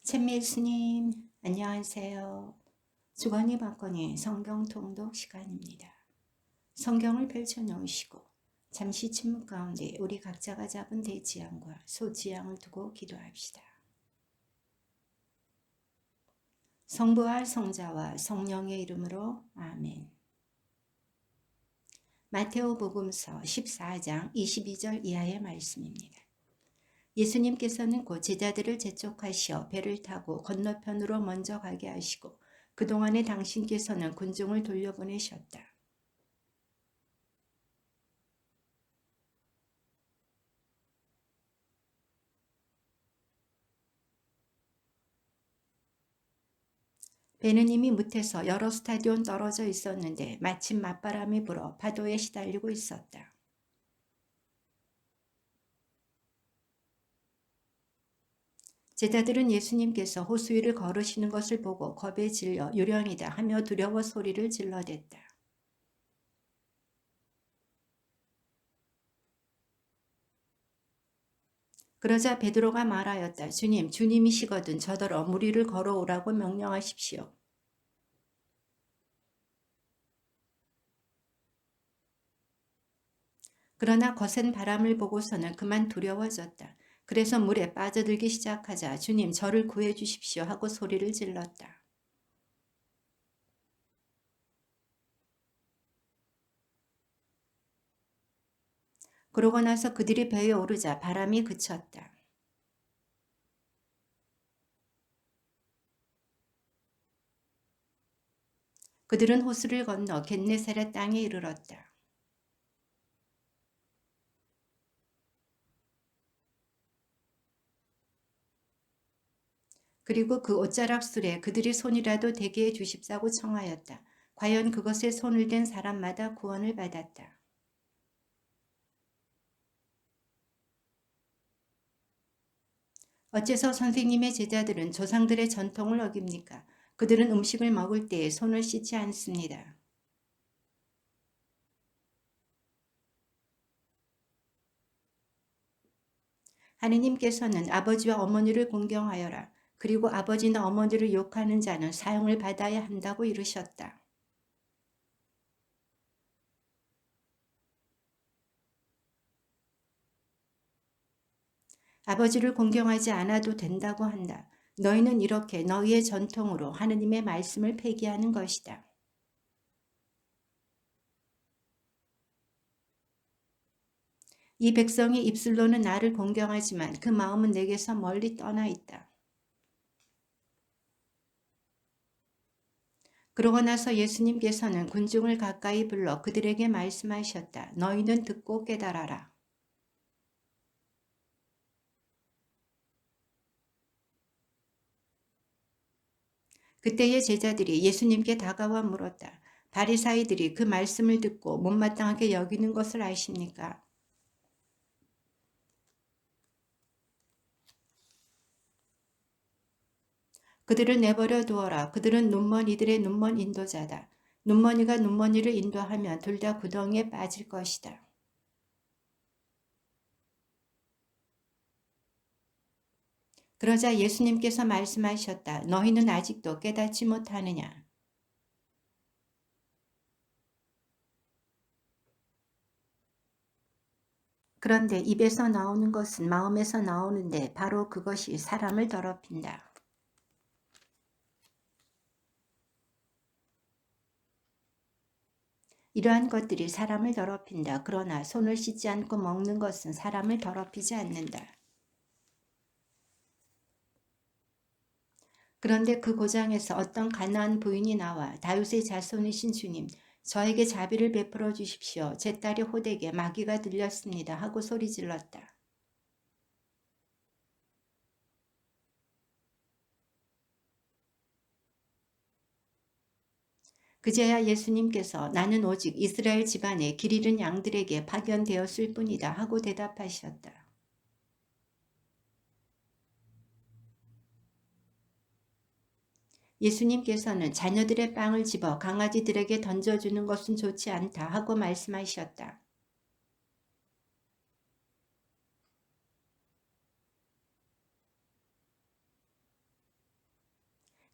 챗밀스님, 안녕하세요. 주거니 받거니 성경 통독 시간입니다. 성경을 펼쳐놓으시고 잠시 침묵 가운데 우리 각자가 잡은 대지향과 소지향을 두고 기도합시다. 성부와 성자와 성령의 이름으로 아멘. 마테오복음서 14장 22절 이하의 말씀입니다. 예수님께서는 곧 제자들을 재촉하시어 배를 타고 건너편으로 먼저 가게 하시고 그동안에 당신께서는 군중을 돌려보내셨다. 배는 이미 무태서 여러 스타디온 떨어져 있었는데 마침 맞바람이 불어 파도에 시달리고 있었다. 제자들은 예수님께서 호수 위를 걸으시는 것을 보고 겁에 질려 유령이다 하며 두려워 소리를 질러댔다. 그러자 베드로가 말하였다. 주님, 주님이시거든 저더러 물 위를 걸어오라고 명령하십시오. 그러나 거센 바람을 보고서는 그만 두려워졌다. 그래서 물에 빠져들기 시작하자 주님 저를 구해 주십시오 하고 소리를 질렀다. 그러고 나서 그들이 배에 오르자 바람이 그쳤다. 그들은 호수를 건너 겟네사렛 땅에 이르렀다. 그리고 그 옷자락 술에 그들이 손이라도 대게 해 주십사고 청하였다. 과연 그것에 손을 댄 사람마다 구원을 받았다. 어째서 선생님의 제자들은 조상들의 전통을 어깁니까? 그들은 음식을 먹을 때에 손을 씻지 않습니다. 하느님께서는 아버지와 어머니를 공경하여라. 그리고 아버지나 어머니를 욕하는 자는 사형을 받아야 한다고 이르셨다. 아버지를 공경하지 않아도 된다고 한다. 너희는 이렇게 너희의 전통으로 하느님의 말씀을 폐기하는 것이다. 이 백성이 입술로는 나를 공경하지만 그 마음은 내게서 멀리 떠나 있다. 그러고 나서 예수님께서는 군중을 가까이 불러 그들에게 말씀하셨다. 너희는 듣고 깨달아라. 그때의 제자들이 예수님께 다가와 물었다. 바리사이들이 그 말씀을 듣고 못마땅하게 여기는 것을 아십니까? 그들을 내버려 두어라. 그들은 눈먼 이들의 눈먼 인도자다. 눈먼이가 눈먼이를 인도하면 둘 다 구덩이에 빠질 것이다. 그러자 예수님께서 말씀하셨다. 너희는 아직도 깨닫지 못하느냐? 그런데 입에서 나오는 것은 마음에서 나오는데 바로 그것이 사람을 더럽힌다. 이러한 것들이 사람을 더럽힌다. 그러나 손을 씻지 않고 먹는 것은 사람을 더럽히지 않는다. 그런데 그 고장에서 어떤 가나안 부인이 나와 다윗의 자손이신 주님, 저에게 자비를 베풀어 주십시오. 제 딸이 호되게 마귀가 들렸습니다. 하고 소리질렀다. 그제야 예수님께서 나는 오직 이스라엘 집안의 길 잃은 양들에게 파견되었을 뿐이다 하고 대답하셨다. 예수님께서는 자녀들의 빵을 집어 강아지들에게 던져주는 것은 좋지 않다 하고 말씀하셨다.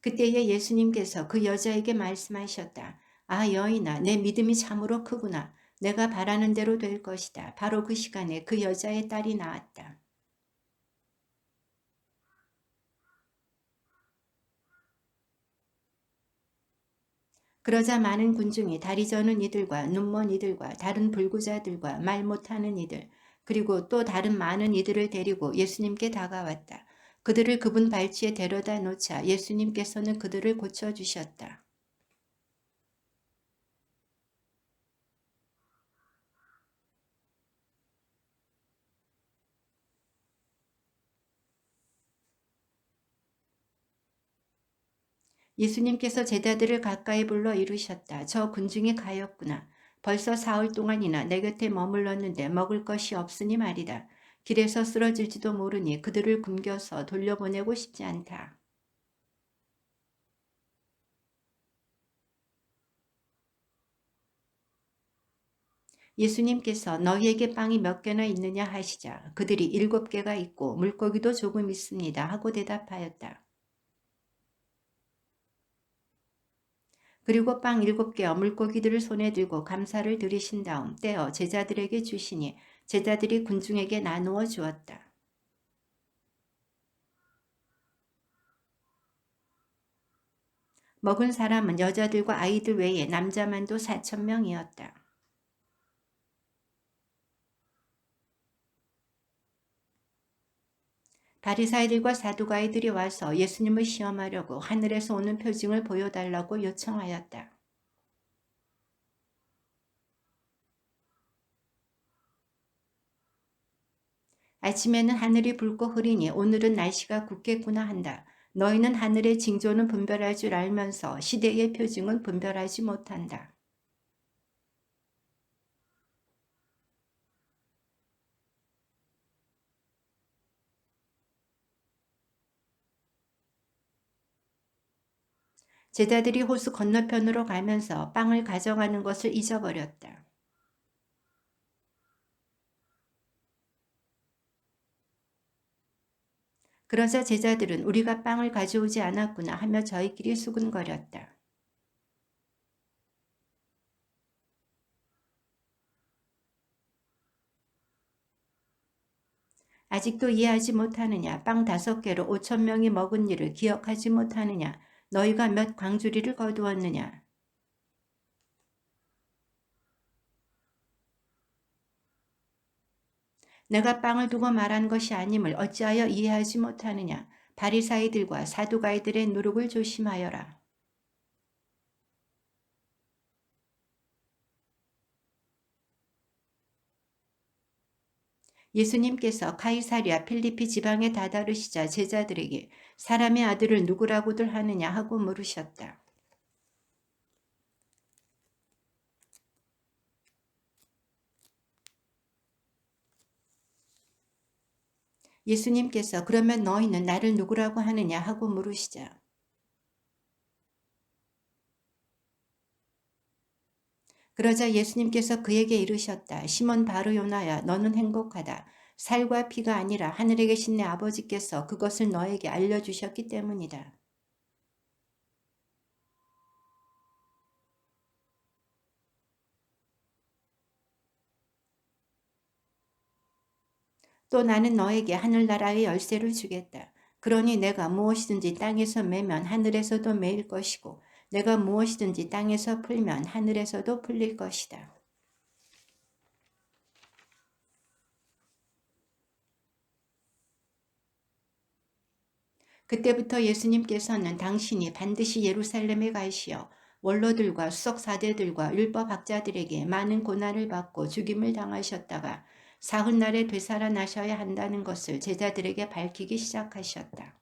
그때에 예수님께서 그 여자에게 말씀하셨다. 아, 여인아, 내 믿음이 참으로 크구나. 내가 바라는 대로 될 것이다. 바로 그 시간에 그 여자의 딸이 나았다. 그러자 많은 군중이 다리 저는 이들과 눈먼 이들과 다른 불구자들과 말 못하는 이들 그리고 또 다른 많은 이들을 데리고 예수님께 다가왔다. 그들을 그분 발치에 데려다 놓자 예수님께서는 그들을 고쳐주셨다. 예수님께서 제자들을 가까이 불러 이르셨다. 저 군중이 가엾구나. 벌써 사흘 동안이나 내 곁에 머물렀는데 먹을 것이 없으니 말이다. 길에서 쓰러질지도 모르니 그들을 굶겨서 돌려보내고 싶지 않다. 예수님께서 너희에게 빵이 몇 개나 있느냐 하시자 그들이 7개가 있고 물고기도 조금 있습니다 하고 대답하였다. 그리고 빵 7개와 물고기들을 손에 들고 감사를 드리신 다음 떼어 제자들에게 주시니 제자들이 군중에게 나누어 주었다. 먹은 사람은 여자들과 아이들 외에 남자만도 4,000명이었다. 바리사이들과 사두가이들이 와서 예수님을 시험하려고 하늘에서 오는 표징을 보여달라고 요청하였다. 아침에는 하늘이 붉고 흐리니 오늘은 날씨가 굳겠구나 한다. 너희는 하늘의 징조는 분별할 줄 알면서 시대의 표징은 분별하지 못한다. 제자들이 호수 건너편으로 가면서 빵을 가져가는 것을 잊어버렸다. 그러자 제자들은 우리가 빵을 가져오지 않았구나 하며 저희끼리 수군거렸다. 아직도 이해하지 못하느냐? 빵 5개로 5,000명이 먹은 일을 기억하지 못하느냐? 너희가 몇 광주리를 거두었느냐? 내가 빵을 두고 말한 것이 아님을 어찌하여 이해하지 못하느냐? 바리사이들과 사두가이들의 누룩을 조심하여라. 예수님께서 카이사랴 필리피 지방에 다다르시자 제자들에게 사람의 아들을 누구라고들 하느냐 하고 물으셨다. 예수님께서 그러면 너희는 나를 누구라고 하느냐 하고 물으시자 그러자 예수님께서 그에게 이르셨다. 시몬 바르요나야 너는 행복하다. 살과 피가 아니라 하늘에 계신 내 아버지께서 그것을 너에게 알려주셨기 때문이다. 또 나는 너에게 하늘나라의 열쇠를 주겠다. 그러니 내가 무엇이든지 땅에서 매면 하늘에서도 매일 것이고 내가 무엇이든지 땅에서 풀면 하늘에서도 풀릴 것이다. 그때부터 예수님께서는 당신이 반드시 예루살렘에 가시어 원로들과 수석사대들과 율법학자들에게 많은 고난을 받고 죽임을 당하셨다가 사흘날에 되살아나셔야 한다는 것을 제자들에게 밝히기 시작하셨다.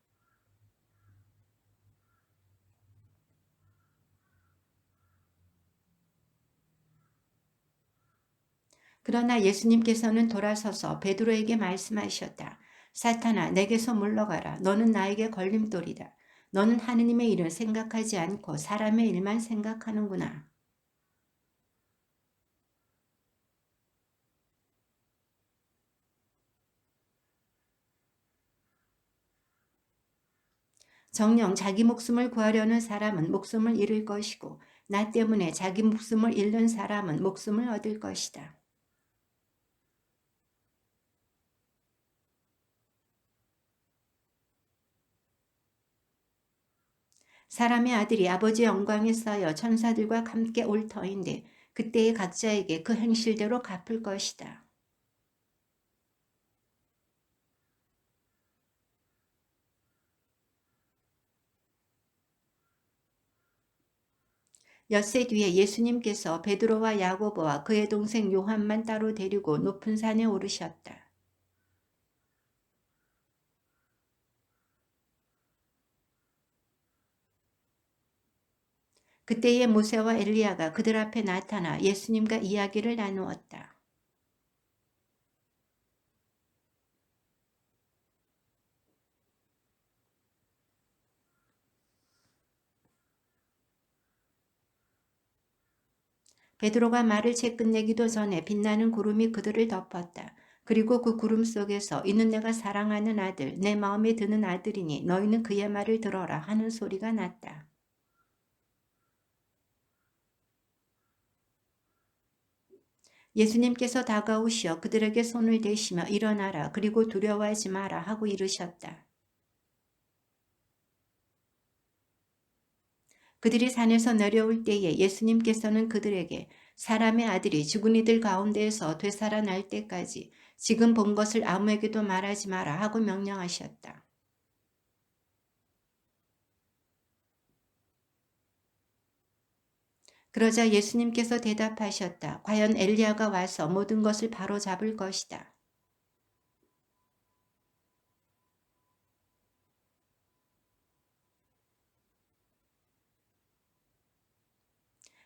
그러나 예수님께서는 돌아서서 베드로에게 말씀하셨다. 사탄아, 내게서 물러가라. 너는 나에게 걸림돌이다. 너는 하느님의 일을 생각하지 않고 사람의 일만 생각하는구나. 정녕 자기 목숨을 구하려는 사람은 목숨을 잃을 것이고 나 때문에 자기 목숨을 잃는 사람은 목숨을 얻을 것이다. 사람의 아들이 아버지의 영광에 쌓여 천사들과 함께 올 터인데 그때의 각자에게 그 행실대로 갚을 것이다. 엿새 뒤에 예수님께서 베드로와 야고보와 그의 동생 요한만 따로 데리고 높은 산에 오르셨다. 그때의 모세와 엘리야가 그들 앞에 나타나 예수님과 이야기를 나누었다. 베드로가 말을 채 끝내기도 전에 빛나는 구름이 그들을 덮었다. 그리고 그 구름 속에서 이는 내가 사랑하는 아들, 내 마음에 드는 아들이니 너희는 그의 말을 들어라 하는 소리가 났다. 예수님께서 다가오시어 그들에게 손을 대시며 일어나라 그리고 두려워하지 마라 하고 이르셨다. 그들이 산에서 내려올 때에 예수님께서는 그들에게 사람의 아들이 죽은 이들 가운데에서 되살아날 때까지 지금 본 것을 아무에게도 말하지 마라 하고 명령하셨다. 그러자 예수님께서 대답하셨다. 과연 엘리야가 와서 모든 것을 바로잡을 것이다.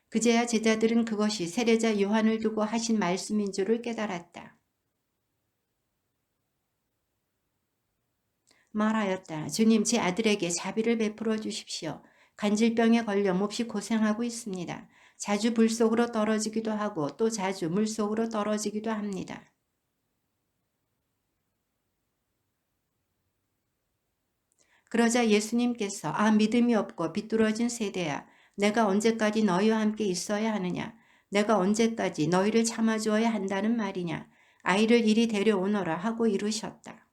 그제야 제자들은 그것이 세례자 요한을 두고 하신 말씀인 줄을 깨달았다. 말하였다. 주님, 제 아들에게 자비를 베풀어 주십시오. 간질병에 걸려 몹시 고생하고 있습니다. 자주 불 속으로 떨어지기도 하고 또 자주 물 속으로 떨어지기도 합니다. 그러자 예수님께서 믿음이 없고 비뚤어진 세대야. 내가 언제까지 너희와 함께 있어야 하느냐? 내가 언제까지 너희를 참아주어야 한다는 말이냐? 아이를 이리 데려오너라 하고 이르셨다.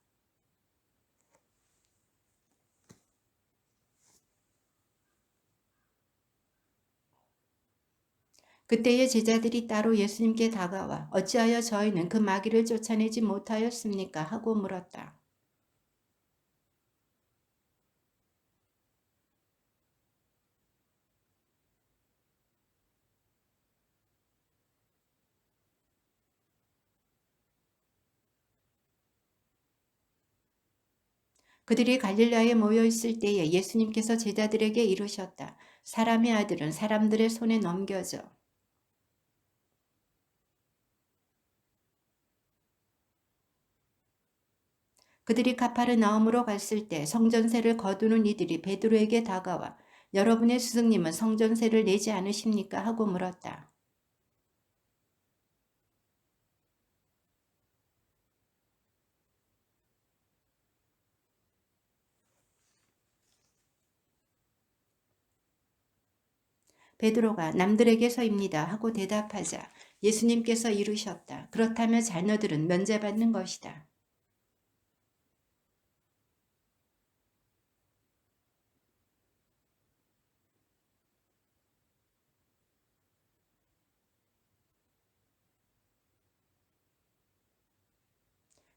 그때의 제자들이 따로 예수님께 다가와 어찌하여 저희는 그 마귀를 쫓아내지 못하였습니까? 하고 물었다. 그들이 갈릴라에 모여 있을 때에 예수님께서 제자들에게 이르셨다. 사람의 아들은 사람들의 손에 넘겨져 그들이 가파르나움으로 갔을 때 성전세를 거두는 이들이 베드로에게 다가와 여러분의 스승님은 성전세를 내지 않으십니까? 하고 물었다. 베드로가 남들에게서입니다 하고 대답하자 예수님께서 이르셨다. 그렇다면 자녀들은 면제받는 것이다.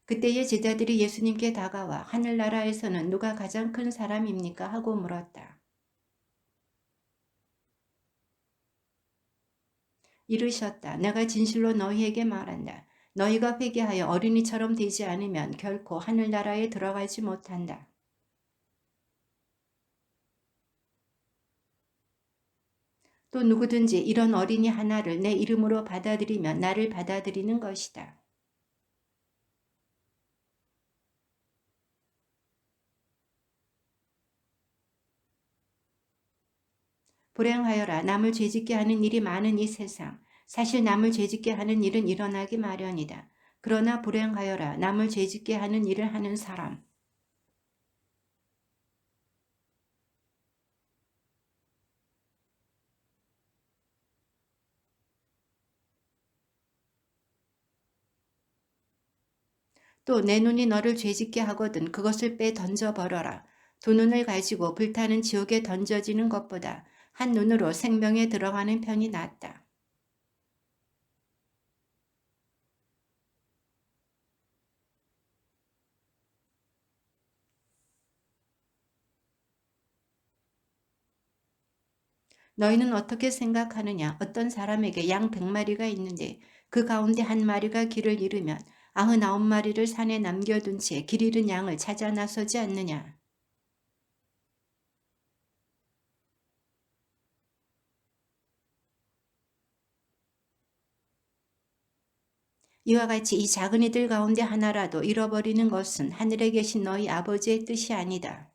그때의 제자들이 예수님께 다가와 하늘나라에서는 누가 가장 큰 사람입니까? 하고 물었다. 이르셨다. 내가 진실로 너희에게 말한다. 너희가 회개하여 어린이처럼 되지 않으면 결코 하늘나라에 들어가지 못한다. 또 누구든지 이런 어린이 하나를 내 이름으로 받아들이면 나를 받아들이는 것이다. 불행하여라. 남을 죄짓게 하는 일이 많은 이 세상. 사실 남을 죄짓게 하는 일은 일어나기 마련이다. 그러나 불행하여라. 남을 죄짓게 하는 일을 하는 사람. 또 내 눈이 너를 죄짓게 하거든 그것을 빼 던져 버려라. 두 눈을 가지고 불타는 지옥에 던져지는 것보다 한 눈으로 생명에 들어가는 편이 낫다. 너희는 어떻게 생각하느냐? 어떤 사람에게 양 100마리가 있는데 그 가운데 한 마리가 길을 잃으면 99마리를 산에 남겨둔 채 길 잃은 양을 찾아 나서지 않느냐? 이와 같이 이 작은 이들 가운데 하나라도 잃어버리는 것은 하늘에 계신 너희 아버지의 뜻이 아니다.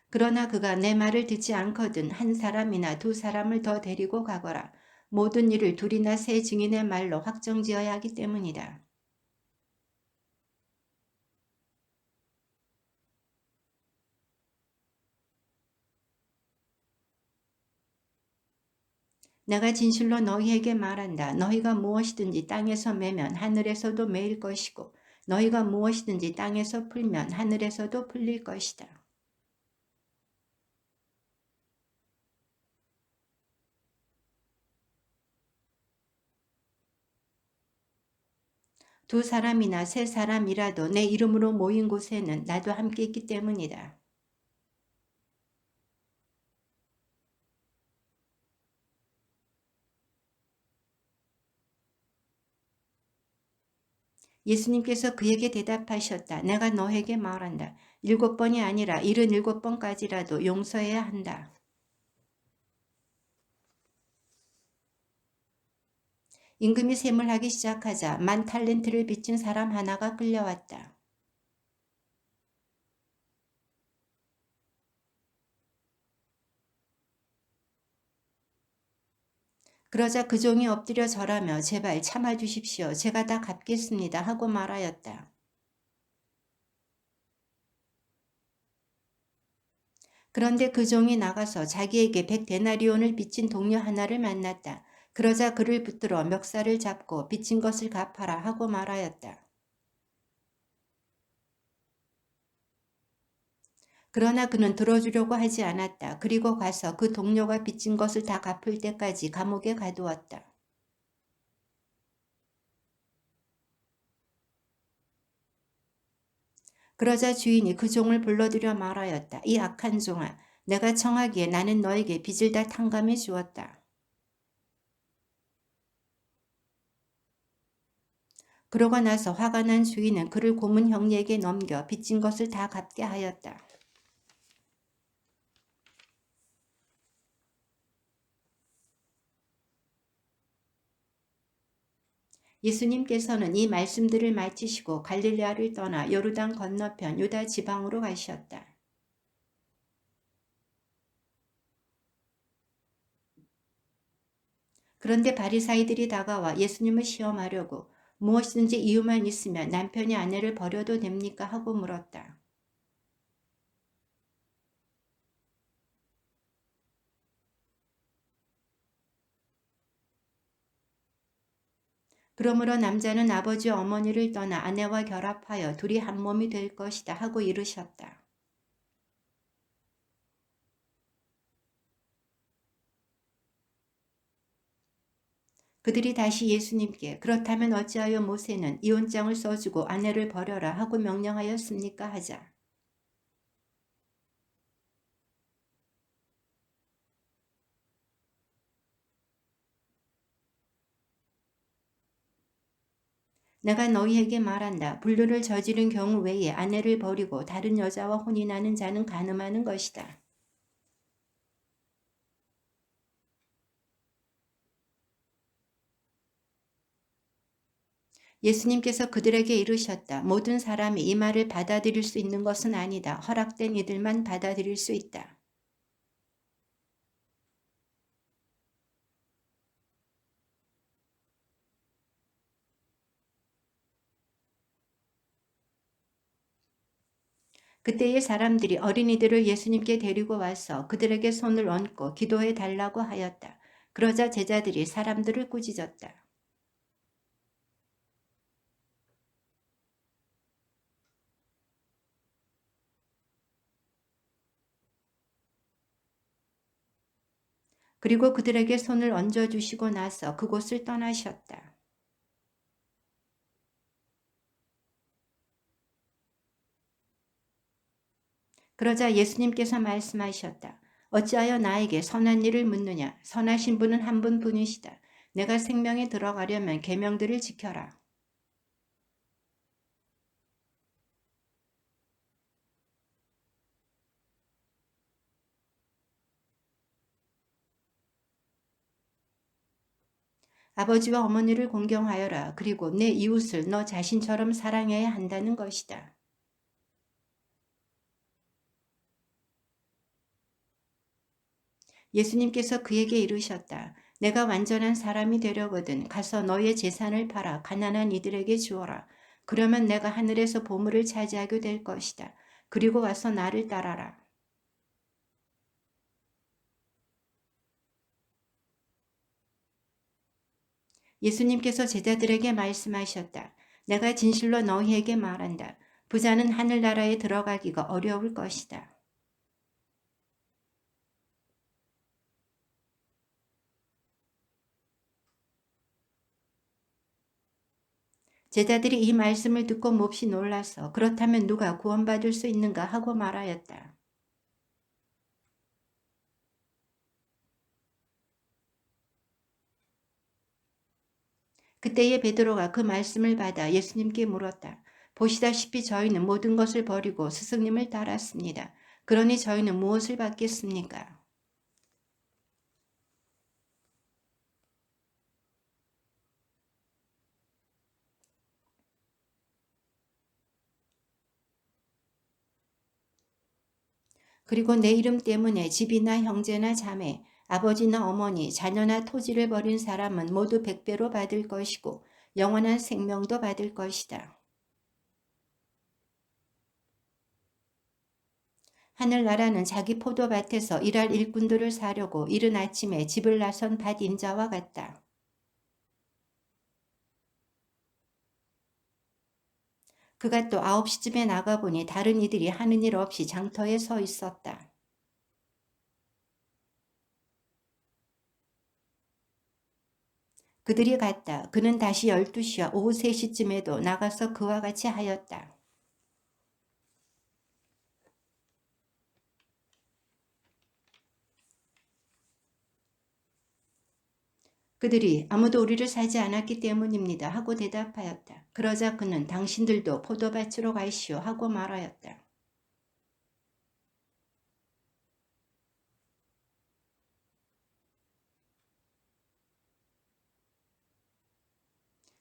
그러나 그가 내 말을 듣지 않거든 한 사람이나 두 사람을 더 데리고 가거라. 모든 일을 둘이나 세 증인의 말로 확정지어야 하기 때문이다. 내가 진실로 너희에게 말한다. 너희가 무엇이든지 땅에서 매면 하늘에서도 매일 것이고 너희가 무엇이든지 땅에서 풀면 하늘에서도 풀릴 것이다. 두 사람이나 세 사람이라도 내 이름으로 모인 곳에는 나도 함께 있기 때문이다. 예수님께서 그에게 대답하셨다. 내가 너에게 말한다. 7번이 아니라 77번까지라도 용서해야 한다. 임금이 셈을 시작하자 10,000달란트를 빚진 사람 하나가 끌려왔다. 그러자 그 종이 엎드려 절하며 제발 참아주십시오. 제가 다 갚겠습니다 하고 말하였다. 그런데 그 종이 나가서 자기에게 100데나리온을 빚진 동료 하나를 만났다. 그러자 그를 붙들어 멱살을 잡고 빚진 것을 갚아라 하고 말하였다. 그러나 그는 들어주려고 하지 않았다. 그리고 가서 그 동료가 빚진 것을 다 갚을 때까지 감옥에 가두었다. 그러자 주인이 그 종을 불러들여 말하였다. 이 악한 종아, 내가 청하기에 나는 너에게 빚을 다 탕감해 주었다. 그러고 나서 화가 난 주인은 그를 고문 형리에게 넘겨 빚진 것을 다 갚게 하였다. 예수님께서는 이 말씀들을 마치시고 갈릴레아를 떠나 요르단 건너편 유다 지방으로 가셨다. 그런데 바리사이들이 다가와 예수님을 시험하려고 무엇이든지 이유만 있으면 남편이 아내를 버려도 됩니까? 하고 물었다. 그러므로 남자는 아버지와 어머니를 떠나 아내와 결합하여 둘이 한 몸이 될 것이다 하고 이르셨다. 그들이 다시 예수님께 그렇다면 어찌하여 모세는 이혼장을 써주고 아내를 버려라 하고 명령하였습니까? 하자. 내가 너희에게 말한다. 불륜을 저지른 경우 외에 아내를 버리고 다른 여자와 혼인하는 자는 간음하는 것이다. 예수님께서 그들에게 이르셨다. 모든 사람이 이 말을 받아들일 수 있는 것은 아니다. 허락된 이들만 받아들일 수 있다. 그때의 사람들이 어린이들을 예수님께 데리고 와서 그들에게 손을 얹고 기도해 달라고 하였다. 그러자 제자들이 사람들을 꾸짖었다. 그리고 그들에게 손을 얹어주시고 나서 그곳을 떠나셨다. 그러자 예수님께서 말씀하셨다. 어찌하여 나에게 선한 일을 묻느냐? 선하신 분은 한 분뿐이시다. 내가 생명에 들어가려면 계명들을 지켜라. 아버지와 어머니를 공경하여라. 그리고 내 이웃을 너 자신처럼 사랑해야 한다는 것이다. 예수님께서 그에게 이르셨다. 내가 완전한 사람이 되려거든 가서 너의 재산을 팔아 가난한 이들에게 주어라. 그러면 내가 하늘에서 보물을 차지하게 될 것이다. 그리고 와서 나를 따라라. 예수님께서 제자들에게 말씀하셨다. 내가 진실로 너희에게 말한다. 부자는 하늘나라에 들어가기가 어려울 것이다. 제자들이 이 말씀을 듣고 몹시 놀라서 그렇다면 누가 구원받을 수 있는가 하고 말하였다. 그때에 베드로가 그 말씀을 받아 예수님께 물었다. 보시다시피 저희는 모든 것을 버리고 스승님을 따랐습니다. 그러니 저희는 무엇을 받겠습니까? 그리고 내 이름 때문에 집이나 형제나 자매, 아버지나 어머니, 자녀나 토지를 버린 사람은 모두 100배로 받을 것이고 영원한 생명도 받을 것이다. 하늘나라는 자기 포도밭에서 일할 일꾼들을 사려고 이른 아침에 집을 나선 밭 임자와 같다. 그가 또 9시쯤에 나가보니 다른 이들이 하는 일 없이 장터에 서 있었다. 그들이 갔다. 그는 다시 12시와 오후 3시쯤에도 나가서 그와 같이 하였다. 그들이 아무도 우리를 사지 않았기 때문입니다 하고 대답하였다. 그러자 그는 당신들도 포도밭으로 가시오 하고 말하였다.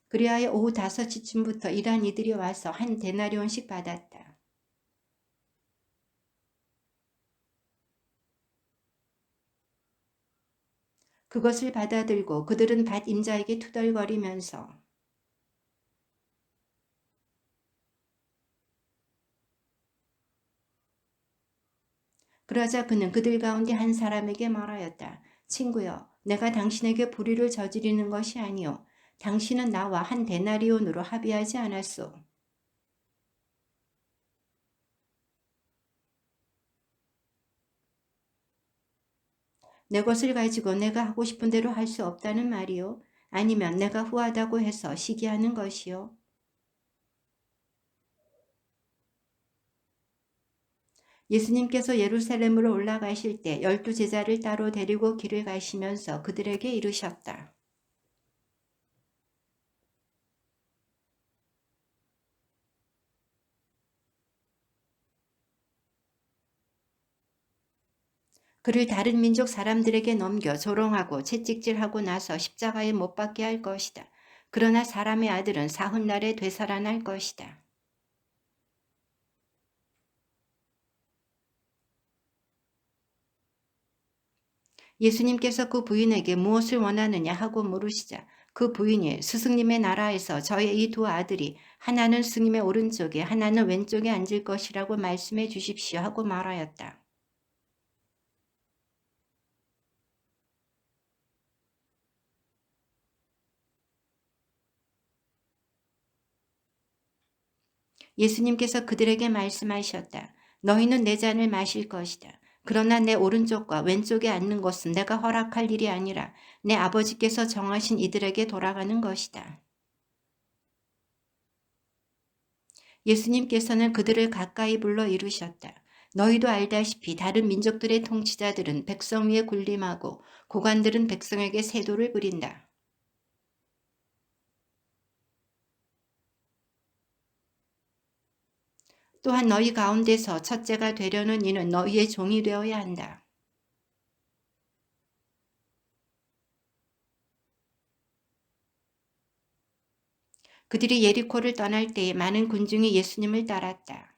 그리하여 오후 5시쯤부터 일한 이들이 와서 한 데나리온씩 받았다. 그것을 받아들고 그들은 밭 임자에게 투덜거리면서 그러자 그는 그들 가운데 한 사람에게 말하였다. 친구여, 내가 당신에게 불의를 저지르는 것이 아니오. 당신은 나와 한 데나리온으로 합의하지 않았소. 내 것을 가지고 내가 하고 싶은 대로 할 수 없다는 말이오. 아니면 내가 후하다고 해서 시기하는 것이오. 예수님께서 예루살렘으로 올라가실 때 12제자를 따로 데리고 길을 가시면서 그들에게 이르셨다. 그를 다른 민족 사람들에게 넘겨 조롱하고 채찍질하고 나서 십자가에 못 박게 할 것이다. 그러나 사람의 아들은 사훗날에 되살아날 것이다. 예수님께서 그 부인에게 무엇을 원하느냐 하고 물으시자 그 부인이 스승님의 나라에서 저의 이 두 아들이 하나는 스님의 오른쪽에 하나는 왼쪽에 앉을 것이라고 말씀해 주십시오 하고 말하였다. 예수님께서 그들에게 말씀하셨다. 너희는 내 잔을 마실 것이다. 그러나 내 오른쪽과 왼쪽에 앉는 것은 내가 허락할 일이 아니라 내 아버지께서 정하신 이들에게 돌아가는 것이다. 예수님께서는 그들을 가까이 불러 이루셨다. 너희도 알다시피 다른 민족들의 통치자들은 백성 위에 군림하고 고관들은 백성에게 세도를 부린다. 또한 너희 가운데서 첫째가 되려는 이는 너희의 종이 되어야 한다. 그들이 예리코를 떠날 때에 많은 군중이 예수님을 따랐다.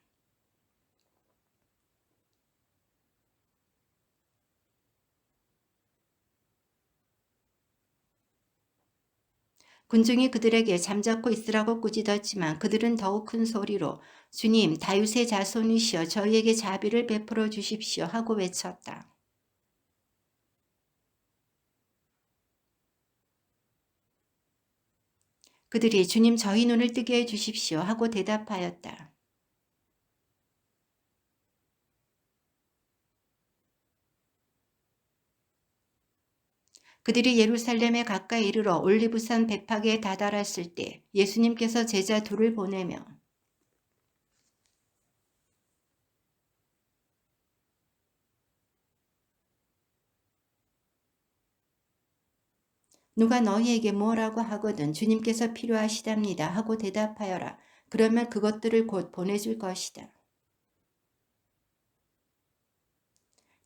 군중이 그들에게 잠자코 있으라고 꾸짖었지만 그들은 더욱 큰 소리로 주님 다윗의 자손이시여 저희에게 자비를 베풀어 주십시오 하고 외쳤다. 그들이 주님 저희 눈을 뜨게 해 주십시오 하고 대답하였다. 그들이 예루살렘에 가까이 이르러 올리브산 배팍에 다다랐을 때 예수님께서 제자 둘을 보내며 누가 너희에게 뭐라고 하거든 주님께서 필요하시답니다 하고 대답하여라. 그러면 그것들을 곧 보내줄 것이다.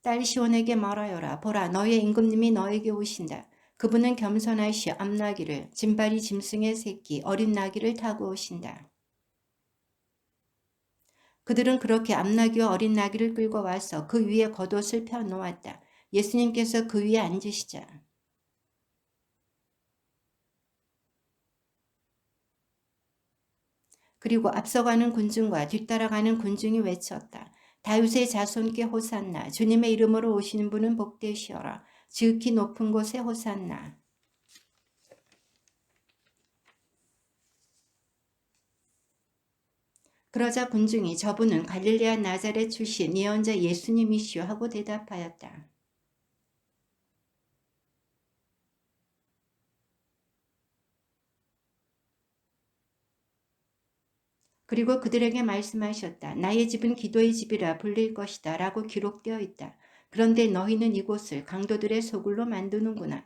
딸 시온에게 말하여라. 보라 너의 임금님이 너에게 오신다. 그분은 겸손하시어 암나귀를 짐발이 짐승의 새끼 어린 나귀를 타고 오신다. 그들은 그렇게 암나귀와 어린 나귀를 끌고 와서 그 위에 겉옷을 펴 놓았다. 예수님께서 그 위에 앉으시자 그리고 앞서가는 군중과 뒤따라가는 군중이 외쳤다. 다윗의 자손께 호산나 주님의 이름으로 오시는 분은 복되시어라. 지극히 높은 곳에 호산나. 그러자 군중이 저분은 갈릴레아 나자렛 출신 예언자 예수님이시오 하고 대답하였다. 그리고 그들에게 말씀하셨다. 나의 집은 기도의 집이라 불릴 것이다 라고 기록되어 있다. 그런데 너희는 이곳을 강도들의 소굴로 만드는구나.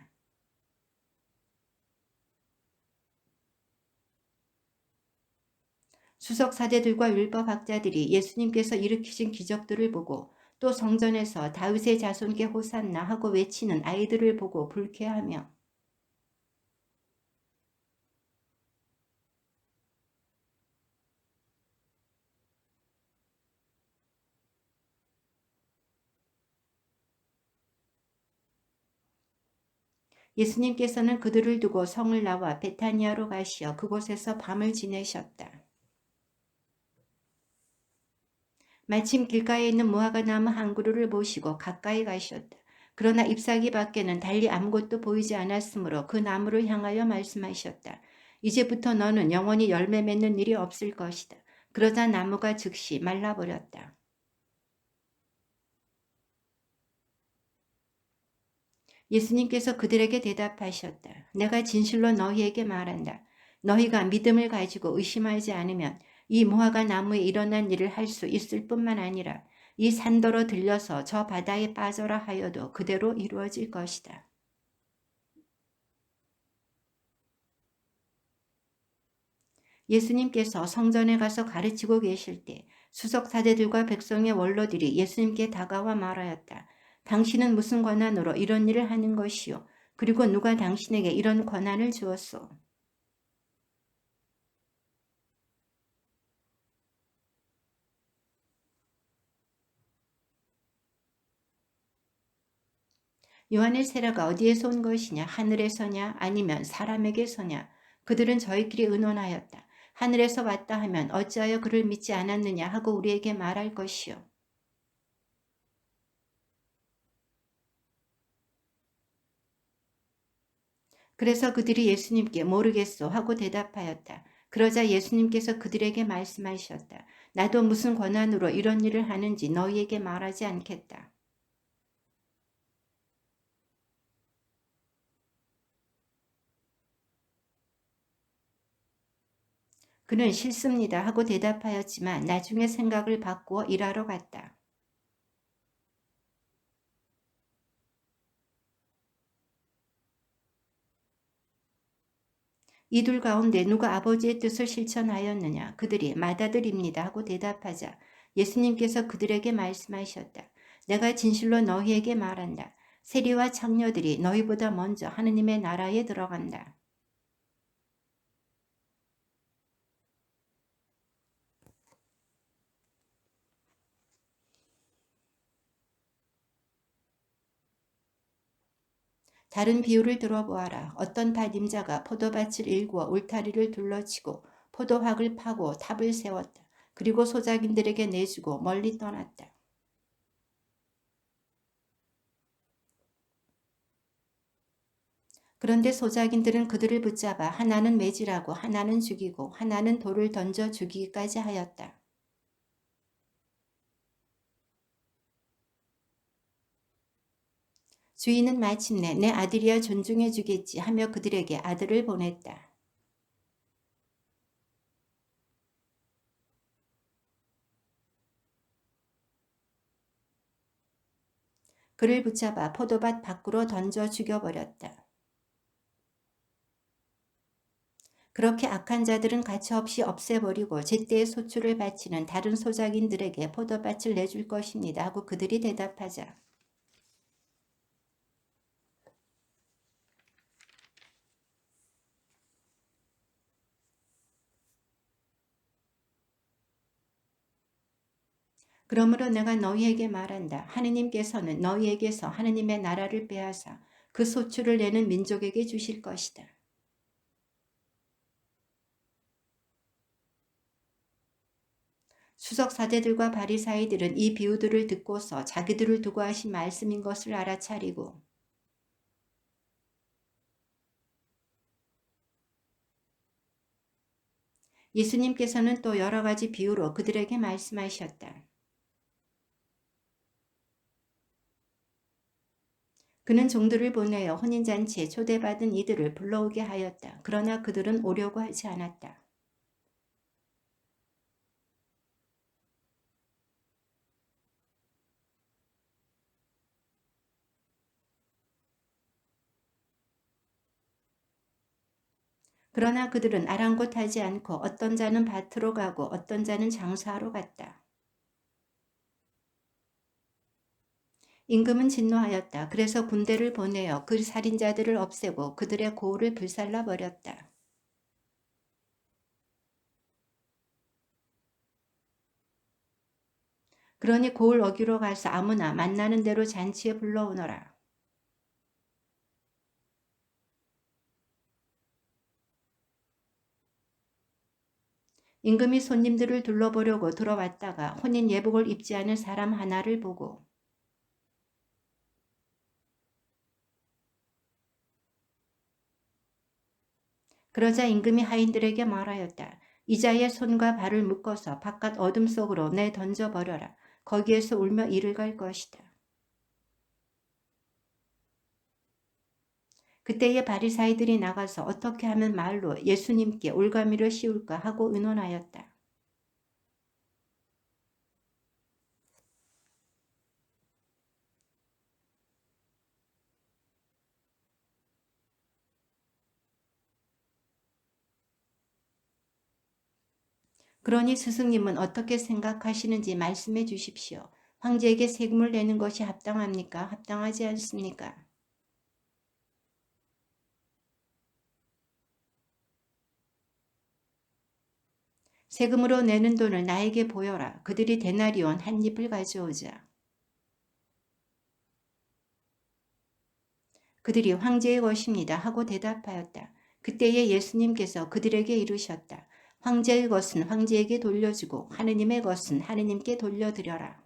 수석 사제들과 율법학자들이 예수님께서 일으키신 기적들을 보고 또 성전에서 다윗의 자손께 호산나 하고 외치는 아이들을 보고 불쾌하며 예수님께서는 그들을 두고 성을 나와 베타니아로 가시어 그곳에서 밤을 지내셨다. 마침 길가에 있는 무화과 나무 한 그루를 보시고 가까이 가셨다. 그러나 잎사귀 밖에는 달리 아무것도 보이지 않았으므로 그 나무를 향하여 말씀하셨다. 이제부터 너는 영원히 열매 맺는 일이 없을 것이다. 그러자 나무가 즉시 말라버렸다. 예수님께서 그들에게 대답하셨다. 내가 진실로 너희에게 말한다. 너희가 믿음을 가지고 의심하지 않으면 이 무화과 나무에 일어난 일을 할 수 있을 뿐만 아니라 이 산더러 들려서 저 바다에 빠져라 하여도 그대로 이루어질 것이다. 예수님께서 성전에 가서 가르치고 계실 때 수석 사제들과 백성의 원로들이 예수님께 다가와 말하였다. 당신은 무슨 권한으로 이런 일을 하는 것이요? 그리고 누가 당신에게 이런 권한을 주었소? 요한의 세례가 어디에서 온 것이냐? 하늘에서냐? 아니면 사람에게서냐? 그들은 저희끼리 의논하였다. 하늘에서 왔다 하면 어찌하여 그를 믿지 않았느냐 하고 우리에게 말할 것이요. 그래서 그들이 예수님께 모르겠소 하고 대답하였다. 그러자 예수님께서 그들에게 말씀하셨다. 나도 무슨 권한으로 이런 일을 하는지 너희에게 말하지 않겠다. 그는 싫습니다 하고 대답하였지만 나중에 생각을 바꾸어 일하러 갔다. 이 둘 가운데 누가 아버지의 뜻을 실천하였느냐? 그들이 맏아들입니다 하고 대답하자 예수님께서 그들에게 말씀하셨다. 내가 진실로 너희에게 말한다. 세리와 창녀들이 너희보다 먼저 하느님의 나라에 들어간다. 다른 비유를 들어보아라. 어떤 밭임자가 포도밭을 일구어 울타리를 둘러치고 포도확을 파고 탑을 세웠다. 그리고 소작인들에게 내주고 멀리 떠났다. 그런데 소작인들은 그들을 붙잡아 하나는 매질하고 하나는 죽이고 하나는 돌을 던져 죽이기까지 하였다. 주인은 마침내 내 아들이야 존중해 주겠지 하며 그들에게 아들을 보냈다. 그를 붙잡아 포도밭 밖으로 던져 죽여버렸다. 그렇게 악한 자들은 가차없이 없애버리고 제때의 소출을 바치는 다른 소작인들에게 포도밭을 내줄 것입니다 하고 그들이 대답하자 그러므로 내가 너희에게 말한다. 하느님께서는 너희에게서 하느님의 나라를 빼앗아 그 소출을 내는 민족에게 주실 것이다. 수석 사제들과 바리사이들은 이 비유들을 듣고서 자기들을 두고 하신 말씀인 것을 알아차리고 예수님께서는 또 여러 가지 비유로 그들에게 말씀하셨다. 그는 종들을 보내어 혼인잔치에 초대받은 이들을 불러오게 하였다. 그러나 그들은 오려고 하지 않았다. 그러나 그들은 아랑곳하지 않고 어떤 자는 밭으로 가고 어떤 자는 장사하러 갔다. 임금은 진노하였다. 그래서 군대를 보내어 그 살인자들을 없애고 그들의 고을을 불살라 버렸다. 그러니 고을 어기로 가서 아무나 만나는 대로 잔치에 불러오너라. 임금이 손님들을 둘러보려고 들어왔다가 혼인 예복을 입지 않은 사람 하나를 보고 그러자 임금이 하인들에게 말하였다. 이자의 손과 발을 묶어서 바깥 어둠 속으로 내던져 버려라. 거기에서 울며 이를 갈 것이다. 그때의 바리사이들이 나가서 어떻게 하면 말로 예수님께 올가미를 씌울까 하고 의논하였다. 그러니 스승님은 어떻게 생각하시는지 말씀해 주십시오. 황제에게 세금을 내는 것이 합당합니까? 합당하지 않습니까? 세금으로 내는 돈을 나에게 보여라. 그들이 데나리온 한 잎을 가져오자. 그들이 황제의 것입니다 하고 대답하였다. 그때에 예수님께서 그들에게 이르셨다. 황제의 것은 황제에게 돌려주고 하느님의 것은 하느님께 돌려드려라.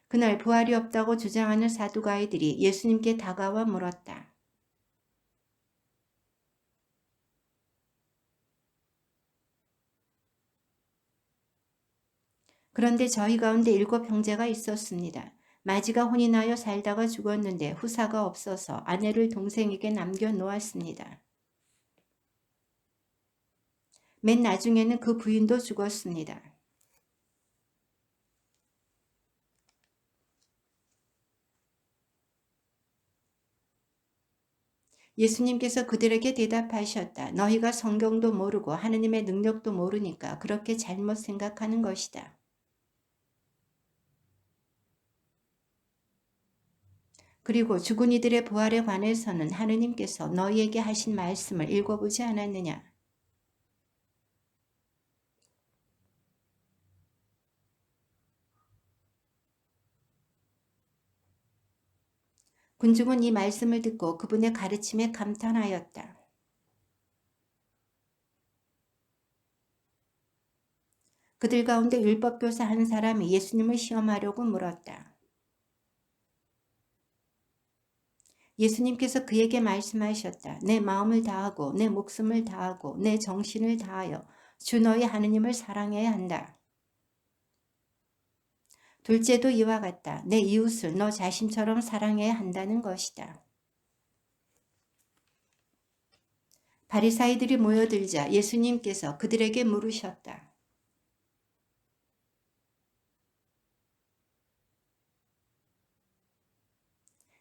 그날 부활이 없다고 주장하는 사두가이들이 예수님께 다가와 물었다. 그런데 저희 가운데 7 형제가 있었습니다. 마지가 혼이 나여 살다가 죽었는데 후사가 없어서 아내를 동생에게 남겨놓았습니다. 맨 나중에는 그 부인도 죽었습니다. 예수님께서 그들에게 대답하셨다. 너희가 성경도 모르고 하느님의 능력도 모르니까 그렇게 잘못 생각하는 것이다. 그리고 죽은 이들의 부활에 관해서는 하느님께서 너희에게 하신 말씀을 읽어보지 않았느냐. 군중은 이 말씀을 듣고 그분의 가르침에 감탄하였다. 그들 가운데 율법교사 한 사람이 예수님을 시험하려고 물었다. 예수님께서 그에게 말씀하셨다. 내 마음을 다하고 내 목숨을 다하고 내 정신을 다하여 주 너희 하느님을 사랑해야 한다. 둘째도 이와 같다. 내 이웃을 너 자신처럼 사랑해야 한다는 것이다. 바리사이들이 모여들자 예수님께서 그들에게 물으셨다.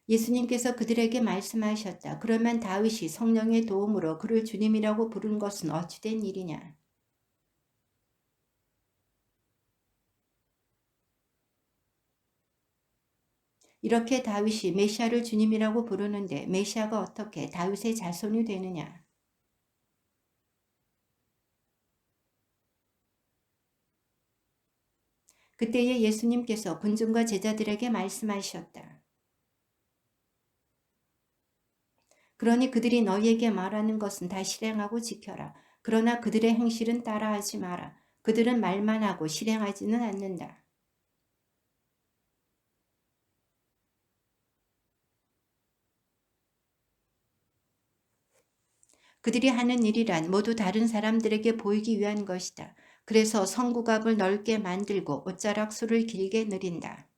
예수님께서 그들에게 말씀하셨다. 그러면 다윗이 성령의 도움으로 그를 주님이라고 부른 것은 어찌된 일이냐. 이렇게 다윗이 메시아를 주님이라고 부르는데 메시아가 어떻게 다윗의 자손이 되느냐. 그때에 예수님께서 군중과 제자들에게 말씀하셨다. 그러니 그들이 너희에게 말하는 것은 다 실행하고 지켜라. 그러나 그들의 행실은 따라하지 마라. 그들은 말만 하고 실행하지는 않는다. 그들이 하는 일이란 모두 다른 사람들에게 보이기 위한 것이다. 그래서 성구갑을 넓게 만들고 옷자락수를 길게 늘인다.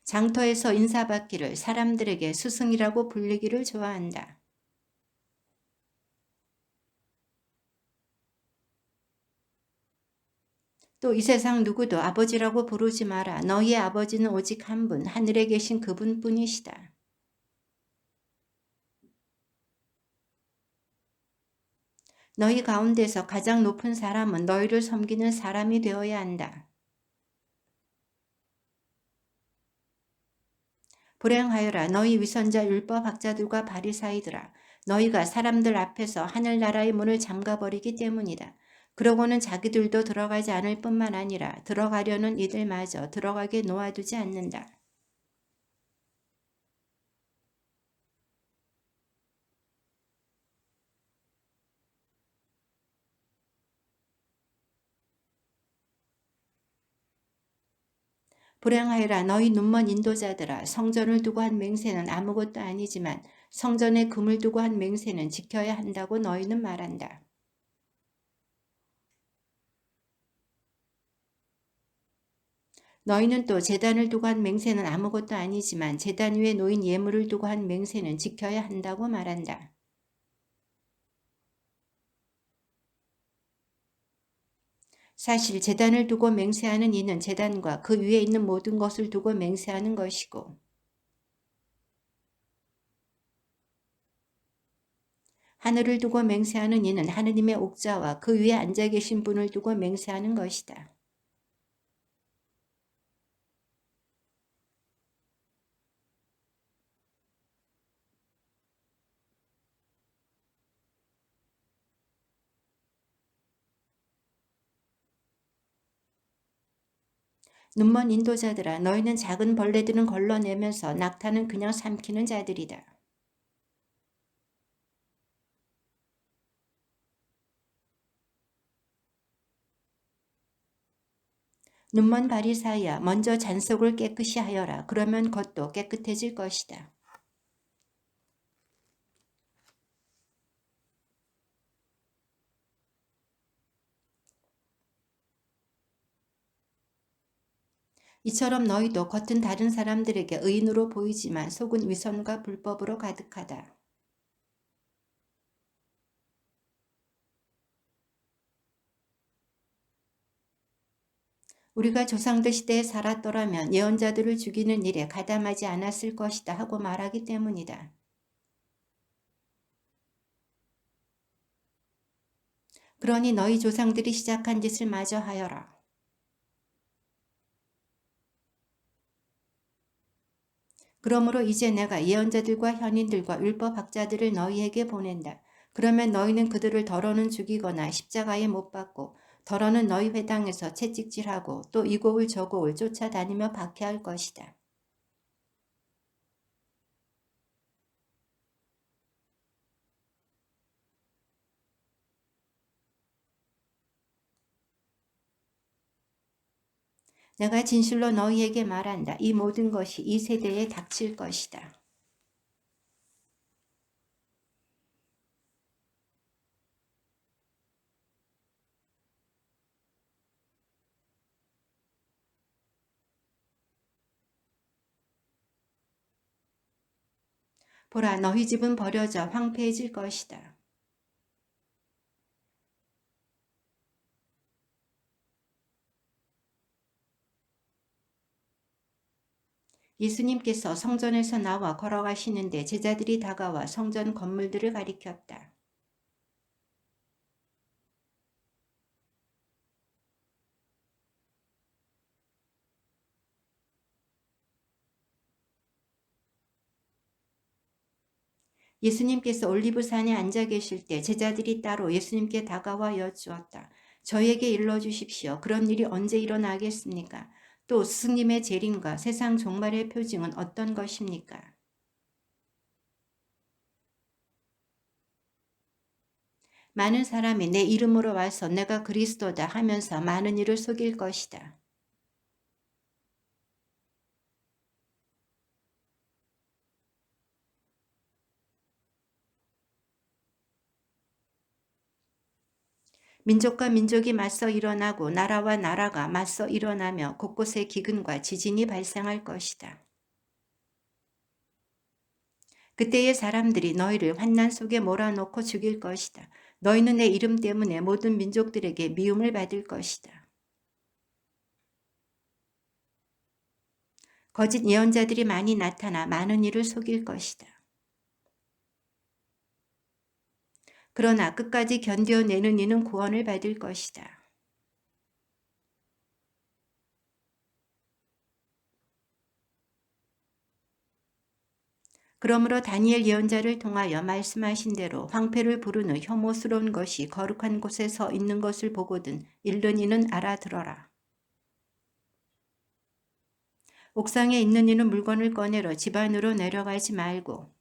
장터에서 인사받기를 사람들에게 스승이라고 불리기를 좋아한다. 또 이 세상 누구도 아버지라고 부르지 마라. 너희의 아버지는 오직 한 분, 하늘에 계신 그분뿐이시다. 너희 가운데서 가장 높은 사람은 너희를 섬기는 사람이 되어야 한다. 불행하여라 너희 위선자 율법학자들과 바리사이들아 너희가 사람들 앞에서 하늘나라의 문을 잠가버리기 때문이다. 그러고는 자기들도 들어가지 않을 뿐만 아니라 들어가려는 이들마저 들어가게 놓아두지 않는다. 불행하여라 너희 눈먼 인도자들아 성전을 두고 한 맹세는 아무것도 아니지만 성전에 금을 두고 한 맹세는 지켜야 한다고 너희는 말한다. 너희는 또 제단을 두고 한 맹세는 아무것도 아니지만 제단 위에 놓인 예물을 두고 한 맹세는 지켜야 한다고 말한다. 사실 제단을 두고 맹세하는 이는 제단과 그 위에 있는 모든 것을 두고 맹세하는 것이고 하늘을 두고 맹세하는 이는 하느님의 옥자와 그 위에 앉아 계신 분을 두고 맹세하는 것이다. 눈먼 인도자들아, 너희는 작은 벌레들은 걸러내면서 낙타는 그냥 삼키는 자들이다. 눈먼 바리사이야, 먼저 잔속을 깨끗이 하여라. 그러면 겉도 깨끗해질 것이다. 이처럼 너희도 겉은 다른 사람들에게 의인으로 보이지만 속은 위선과 불법으로 가득하다. 우리가 조상들 시대에 살았더라면 예언자들을 죽이는 일에 가담하지 않았을 것이다 하고 말하기 때문이다. 그러니 너희 조상들이 시작한 짓을 마저 하여라. 그러므로 이제 내가 예언자들과 현인들과 율법학자들을 너희에게 보낸다. 그러면 너희는 그들을 더러는 죽이거나 십자가에 못 박고 더러는 너희 회당에서 채찍질하고 또 이고울 저고울 쫓아다니며 박해할 것이다. 내가 진실로 너희에게 말한다. 이 모든 것이 이 세대에 닥칠 것이다. 보라, 너희 집은 버려져 황폐해질 것이다. 예수님께서 성전에서 나와 걸어가시는데 제자들이 다가와 성전 건물들을 가리켰다. 예수님께서 올리브산에 앉아 계실 때 제자들이 따로 예수님께 다가와 여쭈었다. 저희에게 일러주십시오. 그런 일이 언제 일어나겠습니까? 또 스승님의 재림과 세상 종말의 표징은 어떤 것입니까? 많은 사람이 내 이름으로 와서 내가 그리스도다 하면서 많은 이를 속일 것이다. 민족과 민족이 맞서 일어나고 나라와 나라가 맞서 일어나며 곳곳에 기근과 지진이 발생할 것이다. 그때의 사람들이 너희를 환난 속에 몰아넣고 죽일 것이다. 너희는 내 이름 때문에 모든 민족들에게 미움을 받을 것이다. 거짓 예언자들이 많이 나타나 많은 이를 속일 것이다. 그러나 끝까지 견뎌내는 이는 구원을 받을 것이다. 그러므로 다니엘 예언자를 통하여 말씀하신 대로 황폐를 부르는 혐오스러운 것이 거룩한 곳에 서 있는 것을 보거든 읽는 이는 알아들어라. 옥상에 있는 이는 물건을 꺼내러 집 안으로 내려가지 말고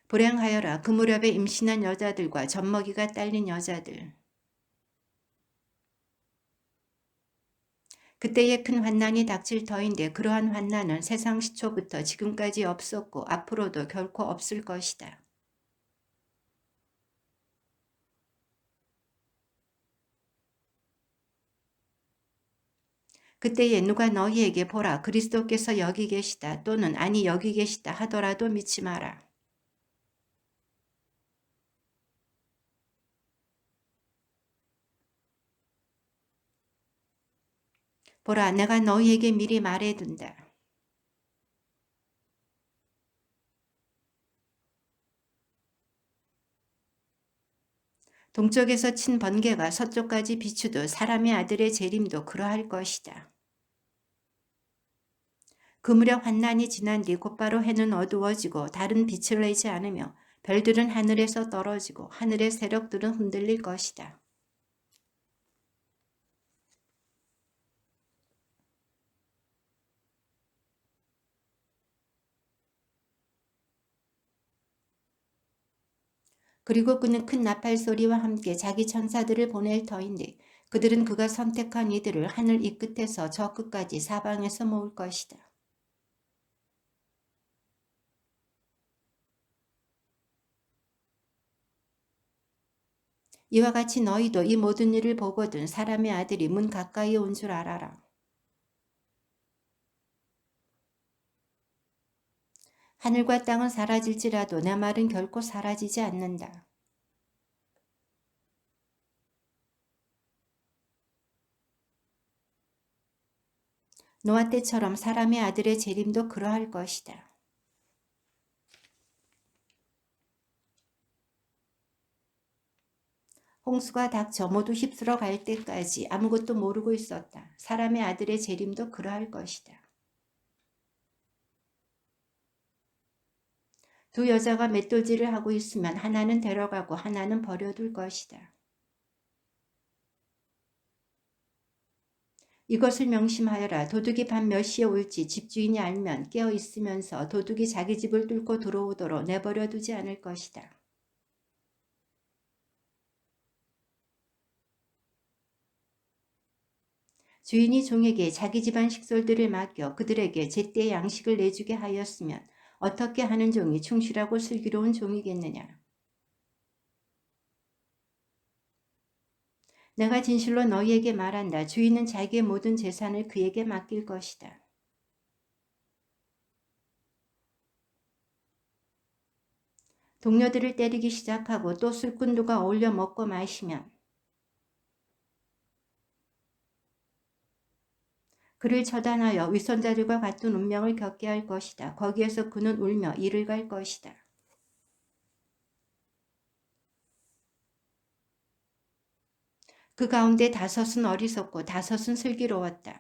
불행하여라. 그 무렵에 임신한 여자들과 젖먹이가 딸린 여자들. 그때에 큰 환난이 닥칠 터인데 그러한 환난은 세상 시초부터 지금까지 없었고 앞으로도 결코 없을 것이다. 그때에 누가 너희에게 보라 그리스도께서 여기 계시다 또는 아니 여기 계시다 하더라도 믿지 마라. 보라 내가 너희에게 미리 말해둔다. 동쪽에서 친 번개가 서쪽까지 비추듯 사람의 아들의 재림도 그러할 것이다. 그 무렵 환난이 지난 뒤 곧바로 해는 어두워지고 달은 빛을 내지 않으며 별들은 하늘에서 떨어지고 하늘의 세력들은 흔들릴 것이다. 그리고 그는 큰 나팔 소리와 함께 자기 천사들을 보낼 터인데 그들은 그가 선택한 이들을 하늘 이 끝에서 저 끝까지 사방에서 모을 것이다. 이와 같이 너희도 이 모든 일을 보거든 사람의 아들이 문 가까이에 온 줄 알아라. 하늘과 땅은 사라질지라도 내 말은 결코 사라지지 않는다. 노아 때처럼 사람의 아들의 재림도 그러할 것이다. 홍수가 닥쳐 모두 휩쓸어 갈 때까지 아무것도 모르고 있었다. 사람의 아들의 재림도 그러할 것이다. 두 여자가 맷돌질을 하고 있으면 하나는 데려가고 하나는 버려둘 것이다. 이것을 명심하여라. 도둑이 밤 몇 시에 올지 집주인이 알면 깨어 있으면서 도둑이 자기 집을 뚫고 들어오도록 내버려 두지 않을 것이다. 주인이 종에게 자기 집안 식솔들을 맡겨 그들에게 제때 양식을 내주게 하였으면 어떻게 하는 종이 충실하고 슬기로운 종이겠느냐. 내가 진실로 너희에게 말한다. 주인은 자기의 모든 재산을 그에게 맡길 것이다. 동료들을 때리기 시작하고 또 술꾼들과 어울려 먹고 마시면 그를 처단하여 위선자들과 같은 운명을 겪게 할 것이다. 거기에서 그는 울며 이를 갈 것이다. 그 가운데 다섯은 어리석고 다섯은 슬기로웠다.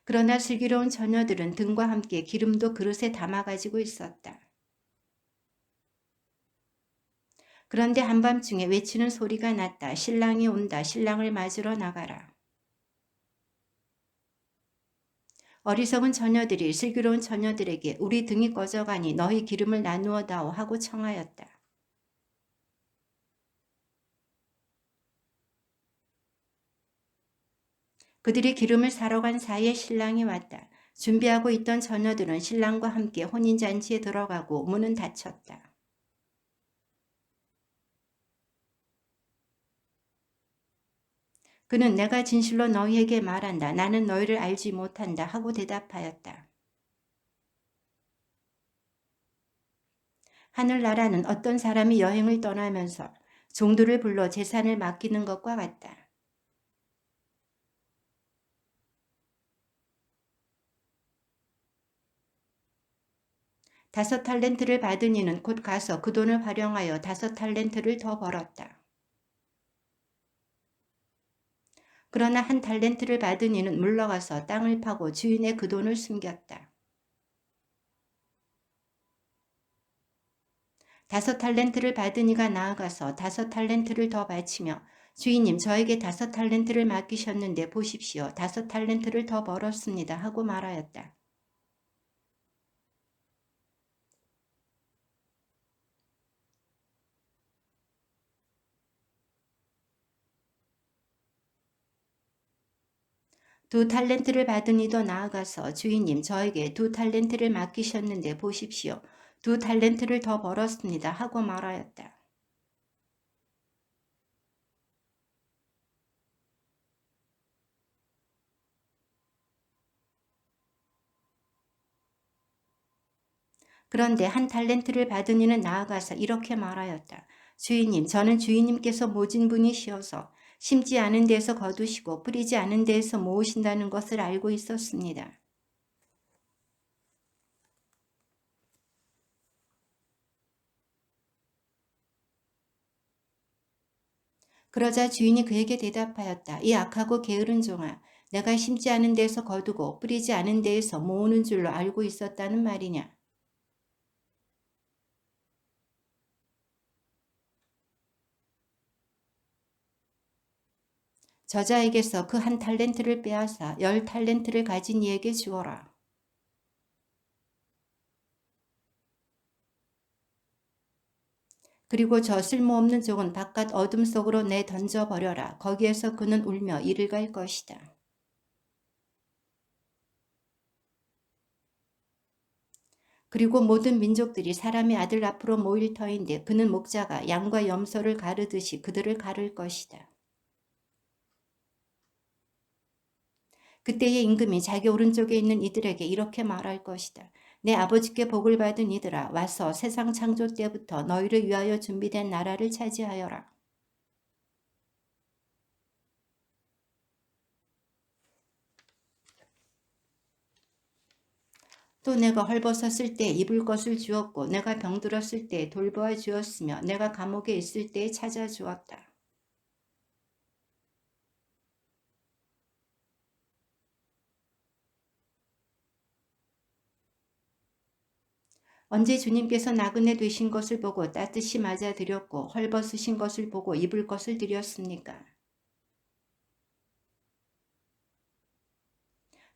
그러나 슬기로운 처녀들은 등과 함께 기름도 그릇에 담아가지고 있었다. 그런데 한밤중에 외치는 소리가 났다. 신랑이 온다. 신랑을 맞으러 나가라. 어리석은 처녀들이 슬기로운 처녀들에게 우리 등이 꺼져가니 너희 기름을 나누어 다오 하고 청하였다. 그들이 기름을 사러 간 사이에 신랑이 왔다. 준비하고 있던 처녀들은 신랑과 함께 혼인잔치에 들어가고 문은 닫혔다. 그는 내가 진실로 너희에게 말한다. 나는 너희를 알지 못한다 하고 대답하였다. 하늘나라는 어떤 사람이 여행을 떠나면서 종들을 불러 재산을 맡기는 것과 같다. 다섯 탈렌트를 받은 이는 곧 가서 그 돈을 활용하여 다섯 탈렌트를 더 벌었다. 그러나 한 탈렌트를 받은 이는 물러가서 땅을 파고 주인의 그 돈을 숨겼다. 다섯 탈렌트를 받은 이가 나아가서 다섯 탈렌트를 더 바치며 주인님 저에게 다섯 탈렌트를 맡기셨는데 보십시오. 다섯 탈렌트를 더 벌었습니다. 하고 말하였다. 두 탈렌트를 받은 이도 나아가서 주인님 저에게 두 탈렌트를 맡기셨는데 보십시오. 두 탈렌트를 더 벌었습니다. 하고 말하였다. 그런데 한 탈렌트를 받은 이는 나아가서 이렇게 말하였다. 주인님 저는 주인님께서 모진 분이시어서 심지 않은 데에서 거두시고 뿌리지 않은 데에서 모으신다는 것을 알고 있었습니다. 그러자 주인이 그에게 대답하였다. 이 악하고 게으른 종아, 내가 심지 않은 데에서 거두고 뿌리지 않은 데에서 모으는 줄로 알고 있었다는 말이냐. 저자에게서 그 한 탈렌트를 빼앗아 10탈렌트를 가진 이에게 주어라. 그리고 저 쓸모없는 종은 바깥 어둠 속으로 내 던져버려라. 거기에서 그는 울며 이를 갈 것이다. 그리고 모든 민족들이 사람의 아들 앞으로 모일 터인데 그는 목자가 양과 염소를 가르듯이 그들을 가를 것이다. 그때의 임금이 자기 오른쪽에 있는 이들에게 이렇게 말할 것이다. 내 아버지께 복을 받은 이들아, 와서 세상 창조 때부터 너희를 위하여 준비된 나라를 차지하여라. 또 내가 헐벗었을 때 입을 것을 주었고 내가 병들었을 때 돌보아 주었으며 내가 감옥에 있을 때에 찾아주었다. 언제 주님께서 나그네 되신 것을 보고 따뜻이 맞아드렸고 헐벗으신 것을 보고 입을 것을 드렸습니까?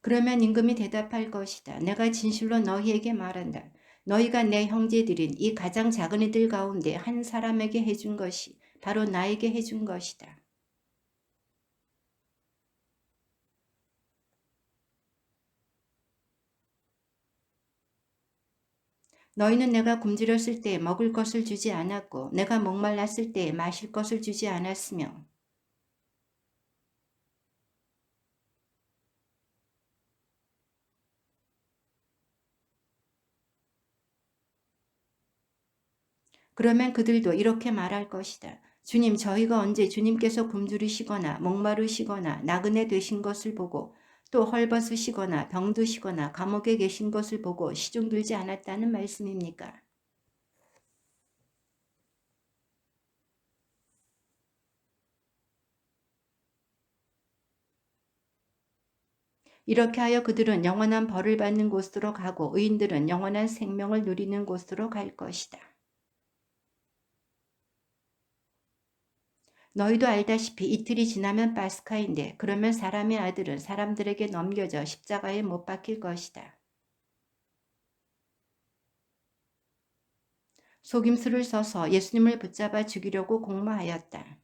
그러면 임금이 대답할 것이다. 내가 진실로 너희에게 말한다. 너희가 내 형제들인 이 가장 작은 이들 가운데 한 사람에게 해준 것이 바로 나에게 해준 것이다. 너희는 내가 굶주렸을 때에 먹을 것을 주지 않았고 내가 목말랐을 때에 마실 것을 주지 않았으며 그러면 그들도 이렇게 말할 것이다. 주님, 저희가 언제 주님께서 굶주리시거나 목마르시거나 나그네 되신 것을 보고 또 헐벗으시거나 병드시거나 감옥에 계신 것을 보고 시중 들지 않았다는 말씀입니까? 이렇게 하여 그들은 영원한 벌을 받는 곳으로 가고 의인들은 영원한 생명을 누리는 곳으로 갈 것이다. 너희도 알다시피 이틀이 지나면 파스카인데 그러면 사람의 아들은 사람들에게 넘겨져 십자가에 못 박힐 것이다. 속임수를 써서 예수님을 붙잡아 죽이려고 공모하였다.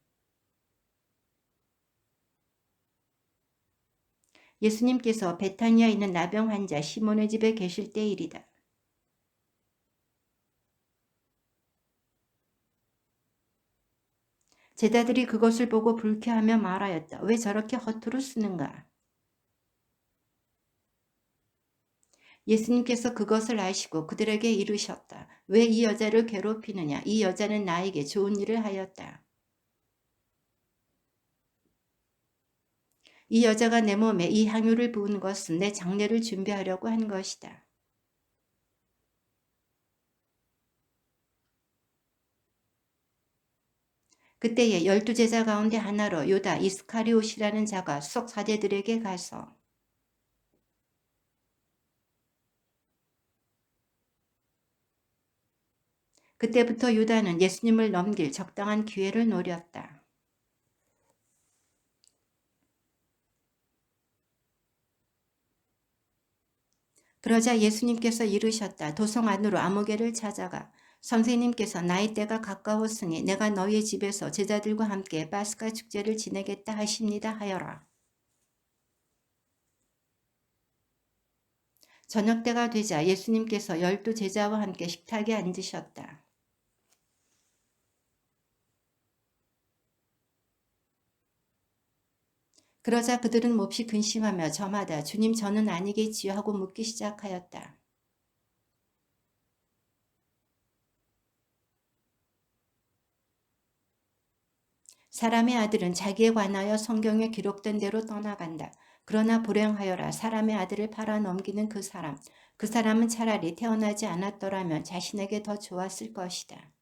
예수님께서 베타니아에 있는 나병 환자 시몬의 집에 계실 때 일이다. 제자들이 그것을 보고 불쾌하며 말하였다. 왜 저렇게 허투루 쓰는가? 예수님께서 그것을 아시고 그들에게 이르셨다. 왜 이 여자를 괴롭히느냐? 이 여자는 나에게 좋은 일을 하였다. 이 여자가 내 몸에 이 향유를 부은 것은 내 장례를 준비하려고 한 것이다. 그때에 12제자 가운데 하나로 유다 이스카리옷이라는 자가 수석 사제들에게 가서 그때부터 유다는 예수님을 넘길 적당한 기회를 노렸다. 그러자 예수님께서 이르셨다. 도성 안으로 아무개를 찾아가 선생님께서 나의 때가 가까웠으니 내가 너희의 집에서 제자들과 함께 파스카 축제를 지내겠다 하십니다 하여라. 저녁 때가 되자 예수님께서 12제자와 함께 식탁에 앉으셨다. 그러자 그들은 몹시 근심하며 저마다 주님 저는 아니겠지요 하고 묻기 시작하였다. 사람의 아들은 자기에 관하여 성경에 기록된 대로 떠나간다. 그러나 불행하여라 사람의 아들을 팔아 넘기는 그 사람. 그 사람은 차라리 태어나지 않았더라면 자신에게 더 좋았을 것이다.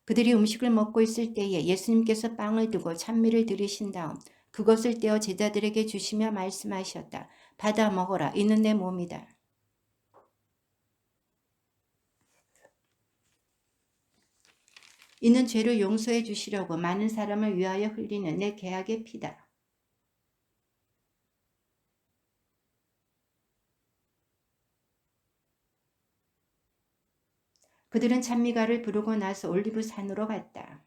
그들이 음식을 먹고 있을 때에 예수님께서 빵을 두고 찬미를 들으신 다음 그것을 떼어 제자들에게 주시며 말씀하셨다. 받아 먹어라. 이는 내 몸이다. 이는 죄를 용서해 주시려고 많은 사람을 위하여 흘리는 내 계약의 피다. 그들은 찬미가를 부르고 나서 올리브 산으로 갔다.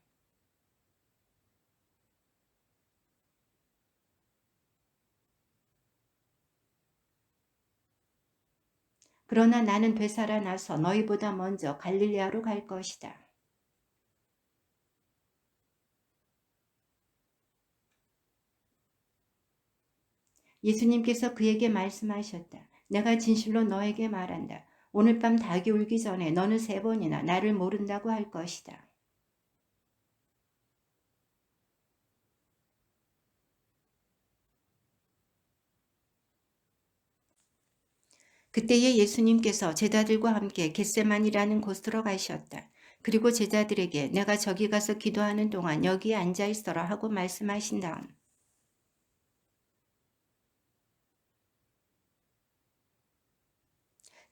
그러나 나는 되살아나서 너희보다 먼저 갈릴리아로 갈 것이다. 예수님께서 그에게 말씀하셨다. 내가 진실로 너에게 말한다. 오늘 밤 닭이 울기 전에 너는 3번이나 나를 모른다고 할 것이다. 그때에 예수님께서 제자들과 함께 겟세만이라는 곳으로 가셨다. 그리고 제자들에게 내가 저기 가서 기도하는 동안 여기에 앉아 있어라 하고 말씀하신 다음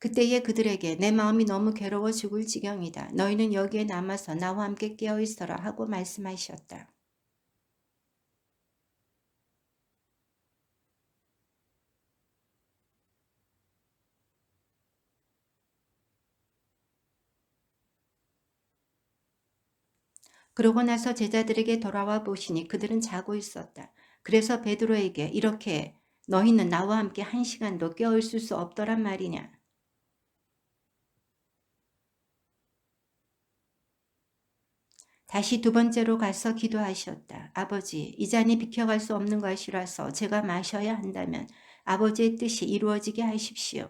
그때에 그들에게 내 마음이 너무 괴로워 죽을 지경이다. 너희는 여기에 남아서 나와 함께 깨어 있어라 하고 말씀하셨다. 그러고 나서 제자들에게 돌아와 보시니 그들은 자고 있었다. 그래서 베드로에게 이렇게 너희는 나와 함께 1시간도 깨어 있을 수 없더란 말이냐. 다시 2번째로 가서 기도하셨다. 아버지, 이 잔이 비켜갈 수 없는 것이라서 제가 마셔야 한다면 아버지의 뜻이 이루어지게 하십시오.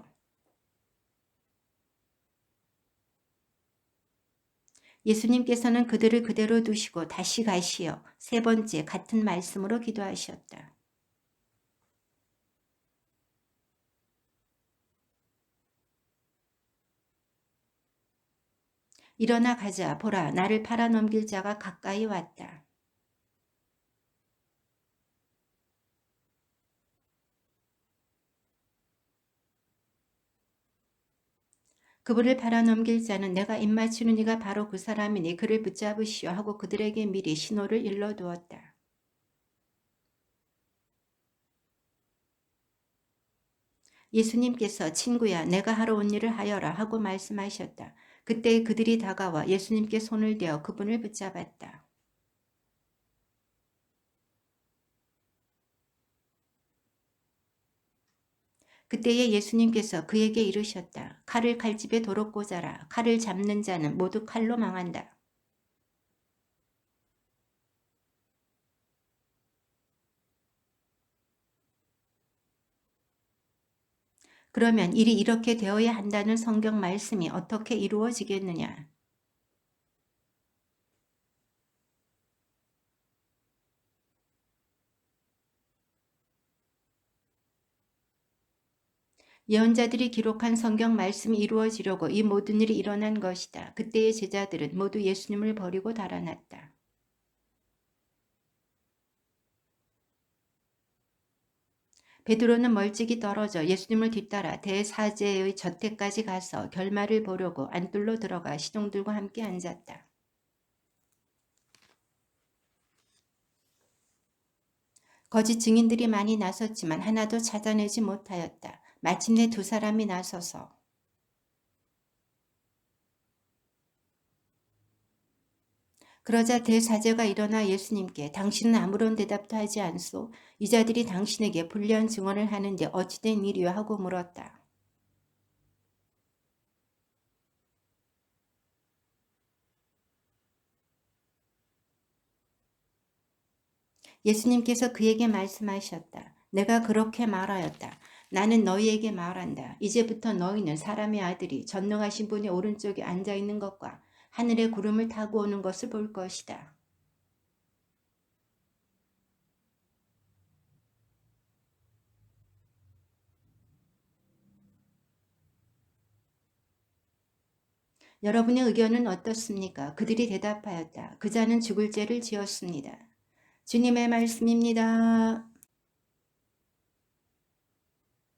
예수님께서는 그들을 그대로 두시고 다시 가시어 3번째 같은 말씀으로 기도하셨다. 일어나 가자. 보라, 나를 팔아넘길 자가 가까이 왔다. 그분을 팔아넘길 자는 내가 입맞추는 이가 바로 그 사람이니 그를 붙잡으시오 하고 그들에게 미리 신호를 일러두었다. 예수님께서 친구야 내가 하러 온 일을 하여라 하고 말씀하셨다. 그때 그들이 다가와 예수님께 손을 대어 그분을 붙잡았다. 그때에 예수님께서 그에게 이르셨다. 칼을 칼집에 도로 꽂아라. 칼을 잡는 자는 모두 칼로 망한다. 그러면 일이 이렇게 되어야 한다는 성경 말씀이 어떻게 이루어지겠느냐? 예언자들이 기록한 성경 말씀이 이루어지려고 이 모든 일이 일어난 것이다. 그때의 제자들은 모두 예수님을 버리고 달아났다. 베드로는 멀찍이 떨어져 예수님을 뒤따라 대사제의 저택까지 가서 결말을 보려고 안뜰로 들어가 시종들과 함께 앉았다. 거짓 증인들이 많이 나섰지만 하나도 찾아내지 못하였다. 마침내 2사람이 나서서 그러자 대사제가 일어나 예수님께 당신은 아무런 대답도 하지 않소? 이 자들이 당신에게 불리한 증언을 하는데 어찌된 일이요? 하고 물었다. 예수님께서 그에게 말씀하셨다. 내가 그렇게 말하였다. 나는 너희에게 말한다. 이제부터 너희는 사람의 아들이 전능하신 분의 오른쪽에 앉아있는 것과 하늘의 구름을 타고 오는 것을 볼 것이다. 여러분의 의견은 어떻습니까? 그들이 대답하였다. 그 자는 죽을 죄를 지었습니다. 주님의 말씀입니다.